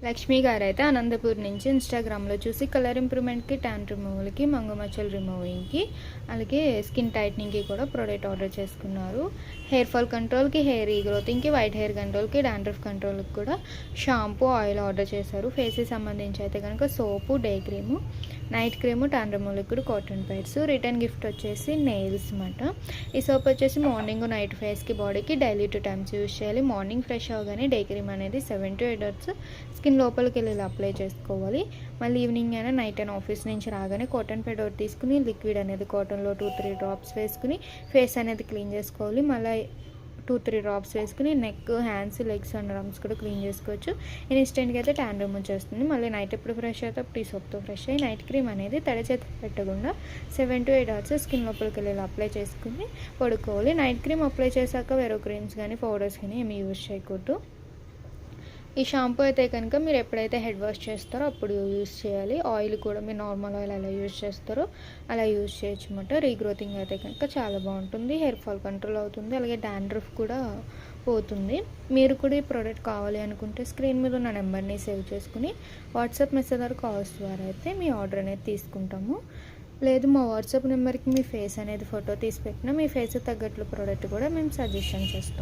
లక్ష్మి గారు అయితే అనంతపూర్ నుంచి ఇన్స్టాగ్రామ్లో చూసి కలర్ ఇంప్రూవ్మెంట్కి, ట్యాన్ రిమూవల్కి, మంగు మచ్చలు రిమూవింగ్కి, అలాగే స్కిన్ టైట్నింగ్కి కూడా ప్రోడక్ట్ ఆర్డర్ చేసుకున్నారు. హెయిర్ ఫాల్ కంట్రోల్కి, హెయిర్ రీగ్రోతింగ్కి, వైట్ హెయిర్ కంట్రోల్కి, డాండ్రఫ్ కంట్రోల్కి కూడా షాంపూ, ఆయిల్ ఆర్డర్ చేశారు. ఫేస్కి సంబంధించి అయితే కనుక soap, day cream, night cream, tan removal liquid, cotton pads. Return gift వచ్చేసి నెయిల్స్ అన్నమాట. ఈ సోప్ వచ్చేసి మార్నింగ్, నైట్ ఫేస్కి, బాడీకి డైలీ 2 టైమ్స్ యూజ్ చేయాలి. మార్నింగ్ ఫ్రెష్ అవగానే డే క్రీమ్ అనేది 7 to 8 hours స్కిన్ లోపలికి వెళ్ళి అప్లై చేసుకోవాలి. మళ్ళీ ఈవినింగ్ అయినా నైట్ అయినా ఆఫీస్ నుంచి రాగానే కాటన్ ప్యాడ్ ఒకటి తీసుకుని లిక్విడ్ అనేది కాటన్లో 2-3 డ్రాప్స్ వేసుకుని ఫేస్ అనేది క్లీన్ చేసుకోవాలి. మళ్ళీ 2-3 డ్రాప్స్ వేసుకుని neck, hands, legs and arms కూడా క్లీన్ చేసుకోవచ్చు. ఇన్స్టెంట్గా అయితే ట్యాన్ రిమూవ్ చేస్తుంది. మళ్ళీ నైట్ ఎప్పుడు ఫ్రెష్ అయితే అప్పుడు ఈ సోప్తో ఫ్రెష్ అయ్యి నైట్ క్రీమ్ అనేది తడి చేతి పెట్టకుండా 7 to 8 hours స్కిన్ లోపలికి వెళ్ళి అప్లై చేసుకుని పడుకోవాలి. నైట్ క్రీమ్ అప్లై చేశాక వేరే క్రీమ్స్ కానీ పౌడర్స్ కానీ ఏమి యూజ్ చేయకూడదు. ఈ షాంపూ అయితే కనుక మీరు ఎప్పుడైతే హెడ్ వాష్ చేస్తారో అప్పుడు యూజ్ చేయాలి. ఆయిల్ కూడా మీరు నార్మల్ ఆయిల్ ఎలా యూజ్ చేస్తారో అలా యూజ్ చేయొచ్చు అన్నమాట. రీగ్రోతింగ్ అయితే కనుక చాలా బాగుంటుంది. హెయిర్ ఫాల్ కంట్రోల్ అవుతుంది. అలాగే డాండ్రఫ్ కూడా పోతుంది. మీరు కూడా ఈ ప్రోడక్ట్ కావాలి అనుకుంటే స్క్రీన్ మీద ఉన్న నెంబర్ని సేవ్ చేసుకుని వాట్సాప్ మెసేజ్ ద్వారా కాల్స్ ద్వారా అయితే మీ ఆర్డర్ అనేది తీసుకుంటాము. లేదు మా వాట్సాప్ నెంబర్కి మీ ఫేస్ అనేది ఫోటో తీసి పెట్టినా మీ ఫేస్ తగ్గట్లు ప్రోడక్ట్ కూడా మేము సజెషన్ చేస్తాం.